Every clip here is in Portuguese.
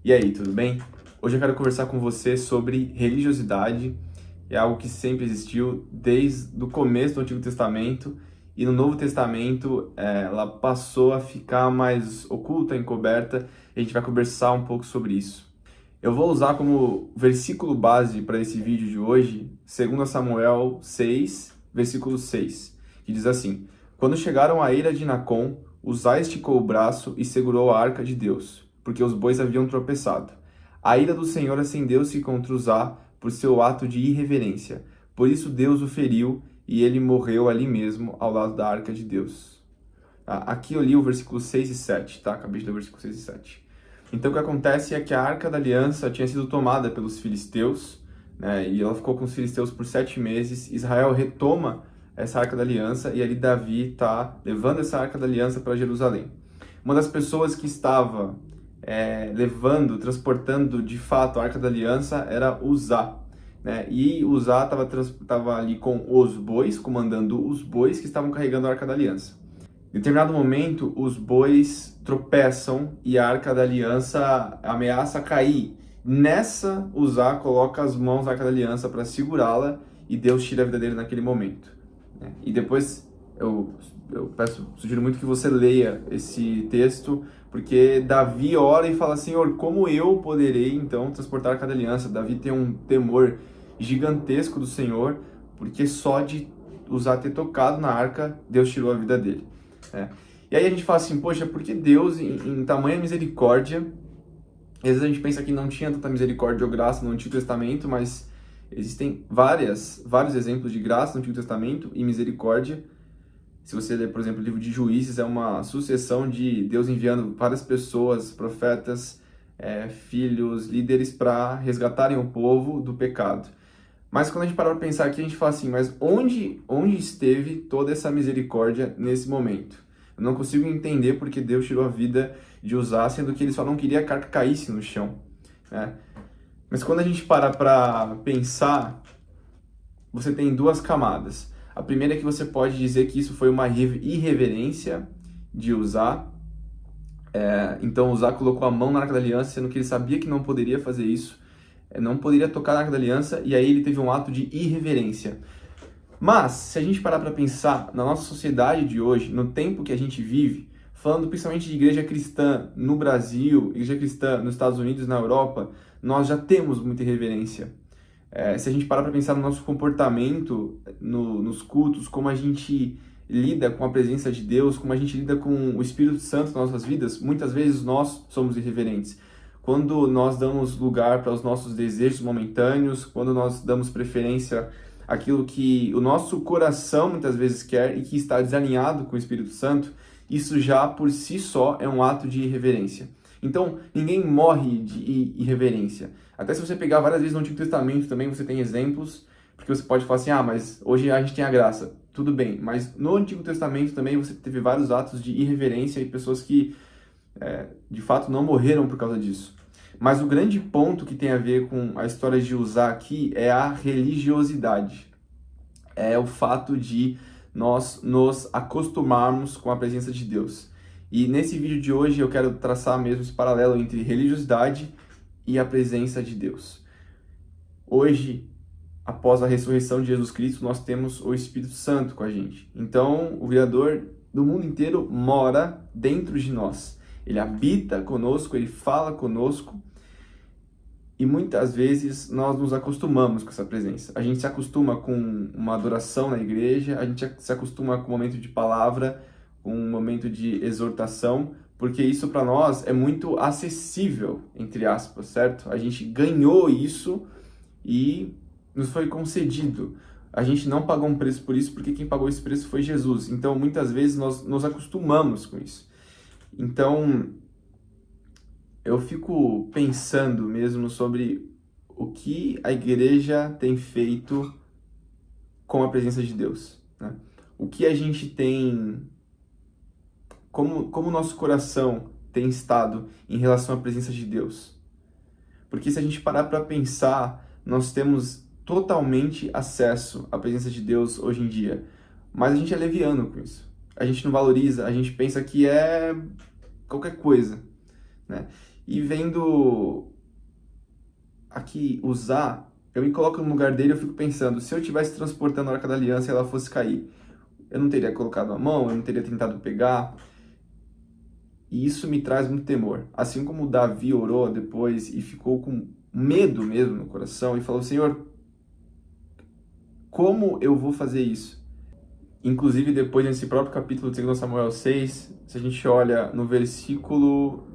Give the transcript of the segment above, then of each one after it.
E aí, tudo bem? Hoje eu quero conversar com você sobre religiosidade. É algo que sempre existiu desde o começo do Antigo Testamento e no Novo Testamento ela passou a ficar mais oculta, encoberta, e a gente vai conversar um pouco sobre isso. Eu vou usar como versículo base para esse vídeo de hoje, 2 Samuel 6, versículo 6, que diz assim: Quando chegaram à eira de Nacon, Uzá esticou o braço e segurou a arca de Deus, porque os bois haviam tropeçado. A ira do Senhor acendeu-se contra Uzá por seu ato de irreverência. Por isso Deus o feriu e ele morreu ali mesmo, ao lado da arca de Deus. Aqui eu li o versículo 6 e 7, tá? Acabei de ler o versículo 6 e 7. Então o que acontece é que a Arca da Aliança tinha sido tomada pelos filisteus, né? E ela ficou com os filisteus por 7 meses. Israel retoma essa Arca da Aliança e ali Davi está levando essa Arca da Aliança para Jerusalém. Uma das pessoas que estava transportando de fato a Arca da Aliança era Uzá, né? E Uzá estava ali com os bois, comandando os bois que estavam carregando a Arca da Aliança. Em determinado momento, os bois tropeçam e a Arca da Aliança ameaça cair. Nessa, Uzá coloca as mãos na Arca da Aliança para segurá-la e Deus tira a vida dele naquele momento, né? E depois sugiro muito que você leia esse texto, porque Davi ora e fala: Senhor, como eu poderei então transportar a Arca da Aliança? Davi tem um temor gigantesco do Senhor, porque só de Uzá ter tocado na arca, Deus tirou a vida dele. E aí a gente fala assim, poxa, por que Deus, em tamanha misericórdia, e às vezes a gente pensa que não tinha tanta misericórdia ou graça no Antigo Testamento, mas existem vários exemplos de graça no Antigo Testamento e misericórdia. Se você ler, por exemplo, o livro de Juízes, é uma sucessão de Deus enviando várias pessoas, profetas, filhos, líderes, para resgatarem o povo do pecado. Mas quando a gente para para pensar aqui, a gente fala assim, mas onde esteve toda essa misericórdia nesse momento? Eu não consigo entender porque Deus tirou a vida de Uzá, sendo que ele só não queria que a arca caísse no chão, né? Mas quando a gente para pensar, você tem duas camadas. A primeira é que você pode dizer que isso foi uma irreverência de Uzá. Então Uzá colocou a mão na Arca da Aliança, sendo que ele sabia que não poderia fazer isso, não poderia tocar na Arca da Aliança, e aí ele teve um ato de irreverência. Mas, se a gente parar para pensar na nossa sociedade de hoje, no tempo que a gente vive, falando principalmente de igreja cristã no Brasil, igreja cristã nos Estados Unidos, na Europa, nós já temos muita irreverência. Se a gente parar para pensar no nosso comportamento nos cultos, como a gente lida com a presença de Deus, como a gente lida com o Espírito Santo nas nossas vidas, muitas vezes nós somos irreverentes. Quando nós damos lugar para os nossos desejos momentâneos, quando nós damos preferência àquilo que o nosso coração muitas vezes quer e que está desalinhado com o Espírito Santo, isso já por si só é um ato de irreverência. Então, ninguém morre de irreverência. Até se você pegar várias vezes no Antigo Testamento também, você tem exemplos, porque você pode falar assim, mas hoje a gente tem a graça. Tudo bem, mas no Antigo Testamento também você teve vários atos de irreverência e pessoas que, de fato, não morreram por causa disso. Mas o grande ponto que tem a ver com a história de Uzá aqui é a religiosidade. É o fato de nós nos acostumarmos com a presença de Deus. E nesse vídeo de hoje eu quero traçar mesmo esse paralelo entre religiosidade e a presença de Deus. Hoje, após a ressurreição de Jesus Cristo, nós temos o Espírito Santo com a gente. Então, o Criador do mundo inteiro mora dentro de nós. Ele habita conosco, ele fala conosco. E muitas vezes nós nos acostumamos com essa presença. A gente se acostuma com uma adoração na igreja, a gente se acostuma com um momento de palavra, com um momento de exortação, porque isso para nós é muito acessível, entre aspas, certo? A gente ganhou isso e nos foi concedido. A gente não pagou um preço por isso, porque quem pagou esse preço foi Jesus. Então, muitas vezes nós nos acostumamos com isso. Então, eu fico pensando mesmo sobre o que a igreja tem feito com a presença de Deus, né? O que a gente tem, como o nosso coração tem estado em relação à presença de Deus. Porque se a gente parar para pensar, nós temos totalmente acesso à presença de Deus hoje em dia, mas a gente é leviano com isso. A gente não valoriza, a gente pensa que é qualquer coisa, né? E vendo aqui Uzá, eu me coloco no lugar dele e eu fico pensando, se eu estivesse transportando a Arca da Aliança e ela fosse cair, eu não teria colocado a mão, eu não teria tentado pegar. E isso me traz muito temor. Assim como Davi orou depois e ficou com medo mesmo no coração e falou, Senhor, como eu vou fazer isso? Inclusive, depois, nesse próprio capítulo de 2 Samuel 6, se a gente olha no versículo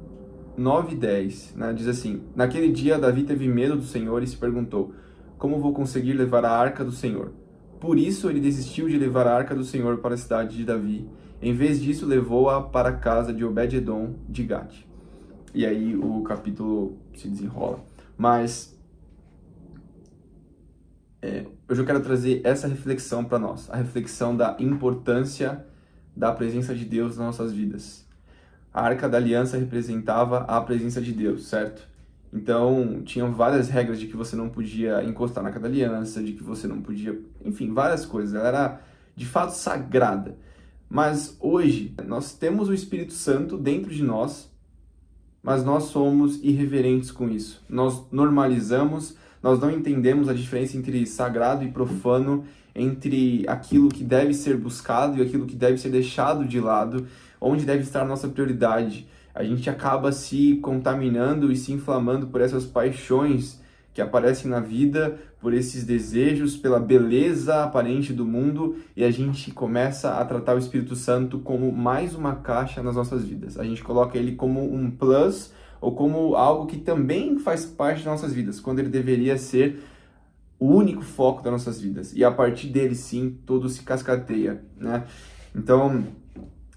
9 e 10, né, diz assim, naquele dia Davi teve medo do Senhor e se perguntou, como vou conseguir levar a arca do Senhor? Por isso ele desistiu de levar a arca do Senhor para a cidade de Davi. Em vez disso, levou-a para a casa de Obed-edom de Gate. E aí o capítulo se desenrola. Mas hoje eu quero trazer essa reflexão para nós, a reflexão da importância da presença de Deus nas nossas vidas. A Arca da Aliança representava a presença de Deus, certo? Então, tinham várias regras de que você não podia encostar na Arca da Aliança, de que você não podia, enfim, várias coisas. Ela era, de fato, sagrada. Mas hoje, nós temos o Espírito Santo dentro de nós, mas nós somos irreverentes com isso. Nós normalizamos, nós não entendemos a diferença entre sagrado e profano, entre aquilo que deve ser buscado e aquilo que deve ser deixado de lado, onde deve estar a nossa prioridade. A gente acaba se contaminando e se inflamando por essas paixões que aparecem na vida, por esses desejos, pela beleza aparente do mundo, e a gente começa a tratar o Espírito Santo como mais uma caixa nas nossas vidas. A gente coloca ele como um plus, ou como algo que também faz parte das nossas vidas, quando ele deveria ser o único foco das nossas vidas. E a partir dele, sim, tudo se cascateia, né? Então,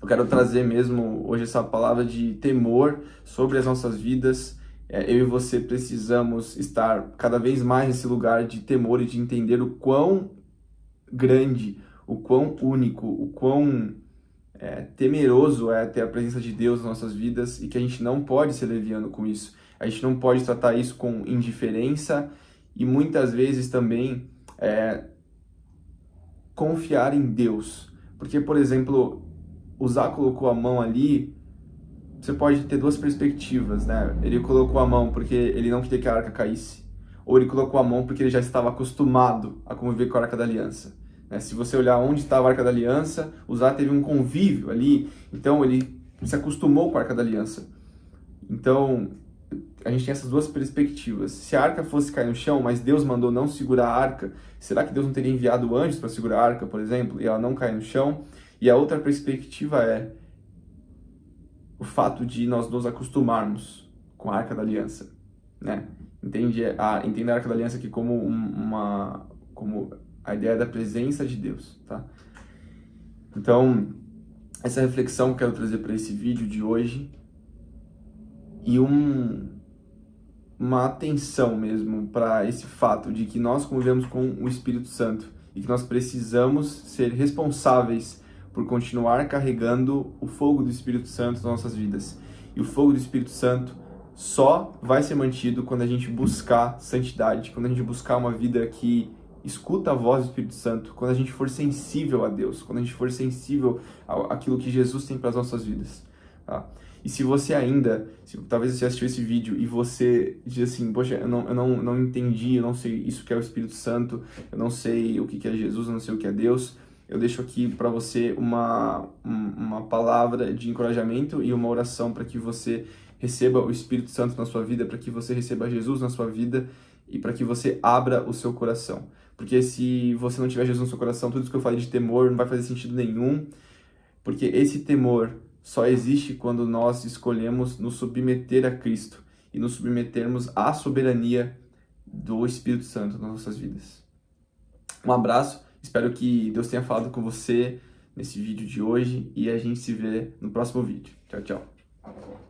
eu quero trazer mesmo hoje essa palavra de temor sobre as nossas vidas. Eu e você precisamos estar cada vez mais nesse lugar de temor e de entender o quão grande, o quão único, o quão temeroso é ter a presença de Deus nas nossas vidas e que a gente não pode ser leviano com isso. A gente não pode tratar isso com indiferença e muitas vezes também confiar em Deus. Porque, por exemplo, Uzá colocou a mão ali, você pode ter duas perspectivas, né? Ele colocou a mão porque ele não queria que a arca caísse, ou ele colocou a mão porque ele já estava acostumado a conviver com a Arca da Aliança. Né? Se você olhar onde estava a Arca da Aliança, Uzá teve um convívio ali, então ele se acostumou com a Arca da Aliança. Então, a gente tem essas duas perspectivas. Se a arca fosse cair no chão, mas Deus mandou não segurar a arca, será que Deus não teria enviado anjos para segurar a arca, por exemplo, e ela não cair no chão? E a outra perspectiva é o fato de nós nos acostumarmos com a Arca da Aliança, né? Entenda a Arca da Aliança aqui como como a ideia da presença de Deus, tá? Então, essa reflexão que eu quero trazer para esse vídeo de hoje e uma atenção mesmo para esse fato de que nós convivemos com o Espírito Santo e que nós precisamos ser responsáveis por continuar carregando o fogo do Espírito Santo nas nossas vidas. E o fogo do Espírito Santo só vai ser mantido quando a gente buscar santidade, quando a gente buscar uma vida que escuta a voz do Espírito Santo, quando a gente for sensível a Deus, quando a gente for sensível àquilo que Jesus tem para as nossas vidas. Tá? E se você talvez você assistiu esse vídeo e você diz assim, poxa, eu não entendi, eu não sei isso que é o Espírito Santo, eu não sei o que é Jesus, eu não sei o que é Deus, eu deixo aqui para você uma palavra de encorajamento e uma oração para que você receba o Espírito Santo na sua vida, para que você receba Jesus na sua vida e para que você abra o seu coração. Porque se você não tiver Jesus no seu coração, tudo isso que eu falei de temor não vai fazer sentido nenhum, porque esse temor só existe quando nós escolhemos nos submeter a Cristo e nos submetermos à soberania do Espírito Santo nas nossas vidas. Um abraço, espero que Deus tenha falado com você nesse vídeo de hoje e a gente se vê no próximo vídeo. Tchau, tchau.